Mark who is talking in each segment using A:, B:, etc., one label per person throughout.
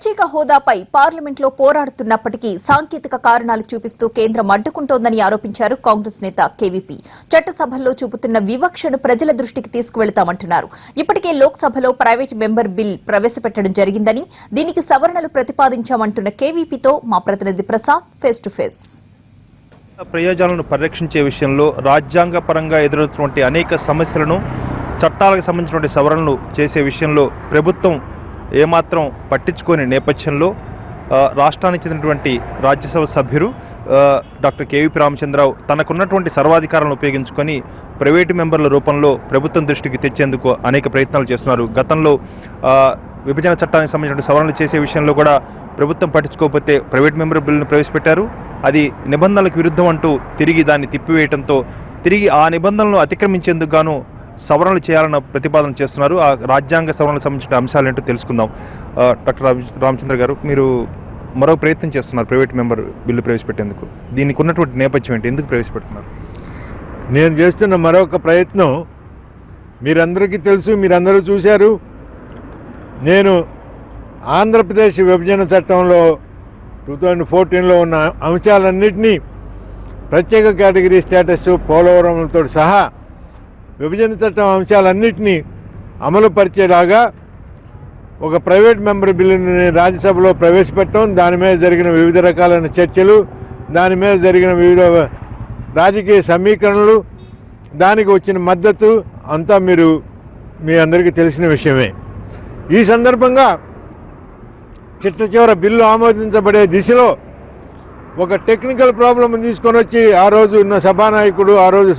A: ప్రత్యేక హోదాపై పార్లమెంట్లో పోరాడుతున్నప్పటికీ సాంకేతిక కారణాలు చూపిస్తూ కేంద్రం అడ్డుకుంటోందని ఆరోపించారు కాంగ్రెస్ నేత కేవీపీ. చట్టసభల్లో చూపుతున్న వివక్షను ప్రజల దృష్టికి తీసుకువెళతామంటున్నారు. ఇప్పటికే లోక్సభలో ప్రైవేట్ మెంబర్ బిల్ ప్రవేశపెట్టడం జరిగిందని, దీనికి సవరణలు ప్రతిపాదించామంటున్న కేవీపీతో మా ప్రతినిధి ప్రసాద్ ఫేస్ టు ఫేస్.
B: ప్రయోజనాలను పరిరక్షించే విషయంలో రాజ్యాంగపరంగా ఎదురవుతున్నటువంటి అనేక సమస్యలను, చట్టాలకు సంబంధించినటువంటి సవరణలు చేసే విషయంలో ప్రభుత్వం ఏమాత్రం పట్టించుకోని నేపథ్యంలో రాష్ట్రానికి చెందినటువంటి రాజ్యసభ సభ్యులు డాక్టర్ కేవీపీ రామచంద్రరావు తనకున్నటువంటి సర్వాధికారాలను ఉపయోగించుకొని ప్రైవేటు మెంబర్ల రూపంలో ప్రభుత్వం దృష్టికి తెచ్చేందుకు అనేక ప్రయత్నాలు చేస్తున్నారు. గతంలో విభజన చట్టానికి సంబంధించిన సవరణలు చేసే విషయంలో కూడా ప్రభుత్వం పట్టించుకోకపోతే ప్రైవేట్ మెంబర్ బిల్లును ప్రవేశపెట్టారు. అది నిబంధనలకు విరుద్ధం అంటూ తిరిగి దాన్ని తిప్పివేయడంతో తిరిగి ఆ నిబంధనలను అతిక్రమించేందుకు గాను సవరణలు చేయాలన్న ప్రతిపాదన చేస్తున్నారు. ఆ రాజ్యాంగ సవరణలకు సంబంధించిన అంశాలు ఏంటో తెలుసుకుందాం. డాక్టర్ రామచంద్ర గారు, మీరు మరో ప్రయత్నం చేస్తున్నారు ప్రైవేట్ మెంబర్ బిల్లు ప్రవేశపెట్టేందుకు. దీనికి ఉన్నటువంటి నేపథ్యం ఏంటి? ఎందుకు ప్రవేశపెడుతున్నారు?
C: నేను చేస్తున్న మరొక ప్రయత్నం మీరందరికీ తెలుసు, మీరందరూ చూశారు. నేను ఆంధ్రప్రదేశ్ విభజన చట్టంలో 2014లో ఉన్న అంశాలన్నింటినీ ప్రత్యేక కేటగిరీ స్టేటస్, పోలవరంతో సహా విభజన చట్టం అంశాలన్నింటినీ అమలు పరిచేలాగా ఒక ప్రైవేట్ మెంబర్ బిల్లుని రాజ్యసభలో ప్రవేశపెట్టడం, దాని మీద జరిగిన వివిధ రకాలైన చర్చలు, దాని మీద జరిగిన వివిధ రాజకీయ సమీకరణలు, దానికి వచ్చిన మద్దతు అంతా మీ అందరికీ తెలిసిన విషయమే. ఈ సందర్భంగా చిట్ట చివర బిల్లు ఆమోదించబడే దిశలో ఒక టెక్నికల్ ప్రాబ్లం తీసుకొని వచ్చి ఆ రోజు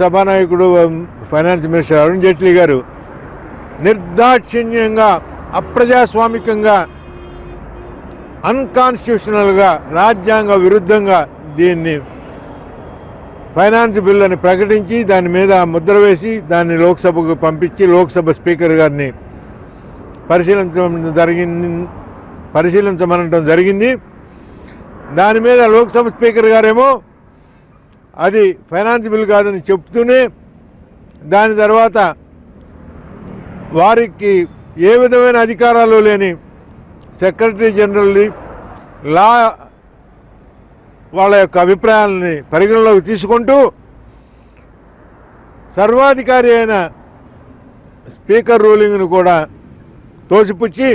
C: సభానాయకుడు ఫైనాన్స్ మినిస్టర్ అరుణ్ జైట్లీ గారు నిర్దాక్షిణ్యంగా, అప్రజాస్వామికంగా, అన్కాన్స్టిట్యూషనల్గా, రాజ్యాంగ విరుద్ధంగా దీన్ని ఫైనాన్స్ బిల్ అని ప్రకటించి దాని మీద ముద్ర వేసి దాన్ని లోక్సభకు పంపించి లోక్సభ స్పీకర్ గారిని పరిశీలించమనడం జరిగింది. దాని మీద లోక్సభ స్పీకర్ గారేమో అది ఫైనాన్స్ బిల్ కాదని చెప్తూనే దాని తర్వాత వారికి ఏ విధమైన అధికారాలు లేని సెక్రటరీ జనరల్ని, వాళ్ళ యొక్క అభిప్రాయాలని పరిగణలోకి తీసుకుంటూ సర్వాధికారి అయిన స్పీకర్ రూలింగ్ను కూడా తోసిపుచ్చి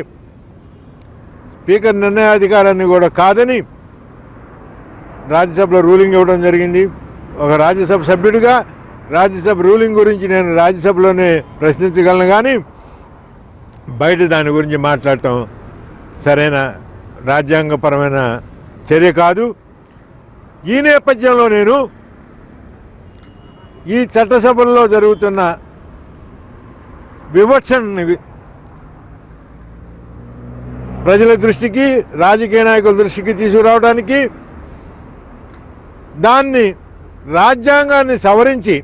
C: స్పీకర్ నిర్ణయాధికారాన్ని కూడా కాదని రాజ్యసభలో రూలింగ్ ఇవ్వడం జరిగింది. ఒక రాజ్యసభ సభ్యుడిగా రాజ్యసభ రూలింగ్ గురించి నేను రాజ్యసభలోనే ప్రశ్నించగలను, కానీ బయట దాని గురించి మాట్లాడటం సరైన రాజ్యాంగపరమైన చర్య కాదు. ఈ నేపథ్యంలో నేను ఈ చట్టసభల్లో జరుగుతున్న వివక్షని ప్రజల దృష్టికి, రాజకీయ నాయకుల దృష్టికి తీసుకురావడానికి, దాన్ని రాజ్యాంగాన్ని సవరించి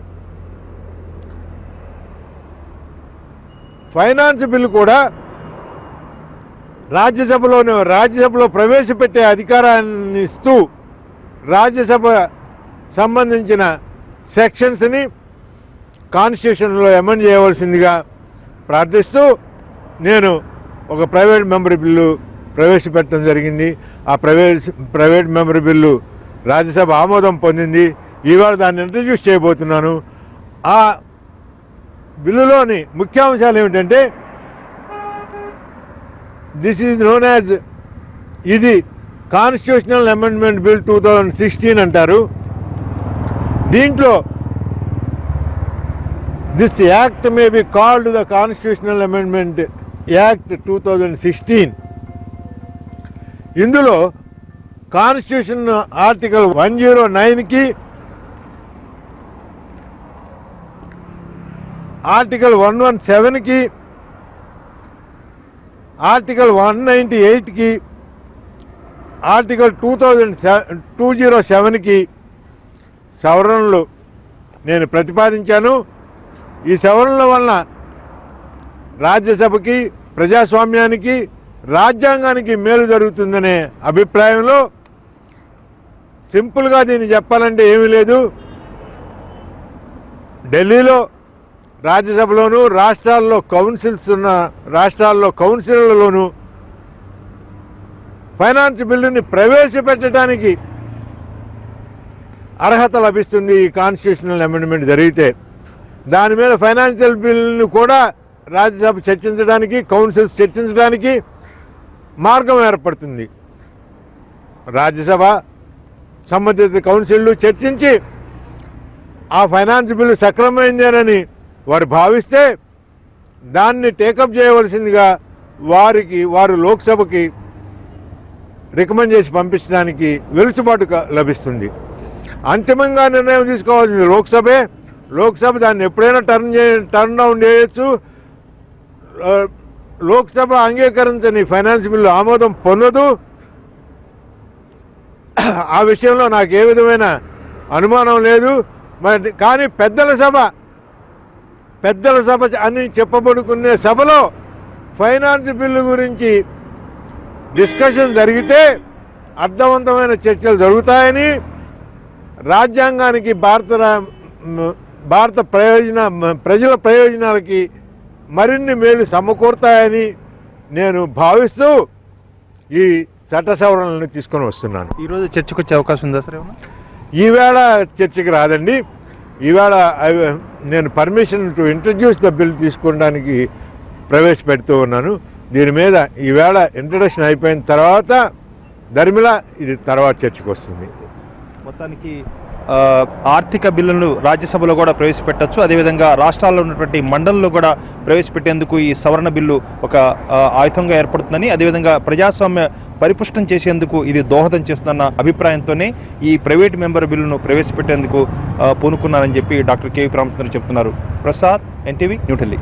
C: ఫైనాన్స్ బిల్లు కూడా రాజ్యసభలో ప్రవేశపెట్టే అధికారాన్ని ఇస్తూ రాజ్యసభ సంబంధించిన సెక్షన్స్ని కాన్స్టిట్యూషన్లో అమెండ్ చేయవలసిందిగా ప్రార్థిస్తూ నేను ఒక ప్రైవేట్ మెంబర్ బిల్లు ప్రవేశపెట్టడం జరిగింది. ఆ ప్రైవేట్ మెంబర్ బిల్లు రాజ్యసభ ఆమోదం పొందింది. ఇవాళ దాన్ని ఇంట్రడ్యూస్ చేయబోతున్నాను. ఆ బిల్లులోని ముఖ్యాంశాలు ఏమిటంటే, దిస్ ఈజ్ నోన్ యాజ్, ఇది కాన్స్టిట్యూషనల్ అమెండ్మెంట్ బిల్ 2016 అంటారు. దీంట్లో this act may be called the constitutional amendment act 2016. ఇందులో కాన్స్టిట్యూషన్ ఆర్టికల్ 109కి, ఆర్టికల్ 117కి, ఆర్టికల్ 198కి, ఆర్టికల్ 207కి సవరణలు నేను ప్రతిపాదించాను. ఈ సవరణల వలన రాజ్యసభకి, ప్రజాస్వామ్యానికి, రాజ్యాంగానికి మేలు జరుగుతుందనే అభిప్రాయంలో, సింపుల్గా దీన్ని చెప్పాలంటే ఏమీ లేదు, ఢిల్లీలో రాజ్యసభలోను, రాష్ట్రాల్లో కౌన్సిల్లోను ఫైనాన్స్ బిల్లుని ప్రవేశపెట్టడానికి అర్హత లభిస్తుంది ఈ కాన్స్టిట్యూషనల్ అమెండ్మెంట్ జరిగితే. దాని మీద ఫైనాన్షియల్ బిల్లును కూడా రాజ్యసభ చర్చించడానికి, కౌన్సిల్స్ చర్చించడానికి మార్గం ఏర్పడుతుంది. రాజ్యసభ సంబంధిత కౌన్సిళ్ళు చర్చించి ఆ ఫైనాన్స్ బిల్లు సక్రమైందేనని వారు భావిస్తే దాన్ని టేకప్ చేయవలసిందిగా వారు లోక్సభకి రికమెండ్ చేసి పంపించడానికి వెలుసుబాటు లభిస్తుంది. అంతిమంగా నిర్ణయం తీసుకోవాల్సింది లోక్సభే. లోక్సభ దాన్ని ఎప్పుడైనా టర్న్ డౌన్ చేయొచ్చు. లోక్సభ అంగీకరించని ఫైనాన్స్ బిల్లు ఆమోదం పొందదు. ఆ విషయంలో నాకు ఏ విధమైన అనుమానం లేదు. మరి కానీ పెద్దల సభ అని చెప్పబడుకునే సభలో ఫైనాన్స్ బిల్లు గురించి డిస్కషన్ జరిగితే అర్థవంతమైన చర్చలు జరుగుతాయని, రాజ్యాంగానికి భారత ప్రజల ప్రయోజనాలకి మరిన్ని మేలు సమకూరుతాయని నేను భావిస్తూ ఈ చట్ట సవరణలను తీసుకొని వస్తున్నాను.
B: ఈరోజు చర్చకు వచ్చే అవకాశం ఉందా సార్?
C: ఈవేళ చర్చకి రాదండి. ఈవేళ నేను permission to introduce the bill తీసుకోవడానికి ప్రవేశపెడుతూ ఉన్నాను. దీని మీద ఈవేళ ఇంట్రడక్షన్ అయిపోయిన తర్వాత ధర్మిలా ఇది తర్వాత చర్చకు వస్తుంది.
B: మొత్తానికి ఆర్థిక బిల్లును రాజ్యసభలో కూడా ప్రవేశపెట్టచ్చు. అదేవిధంగా రాష్ట్రాల్లో ఉన్నటువంటి మండలంలో కూడా ప్రవేశపెట్టేందుకు ఈ సవరణ బిల్లు ఒక ఆయుధంగా ఏర్పడుతుందని, అదేవిధంగా ప్రజాస్వామ్య పరిపుష్టం చేసేందుకు ఇది దోహదం చేస్తుందన్న అభిప్రాయంతోనే ఈ ప్రైవేట్ మెంబర్ బిల్లును ప్రవేశపెట్టేందుకు పూనుకున్నారని చెప్పి డాక్టర్ కేవీ రామచంద్రన్ చెప్తున్నారు. ప్రసాద్, ఎన్టీవీ, న్యూఢిల్లీ.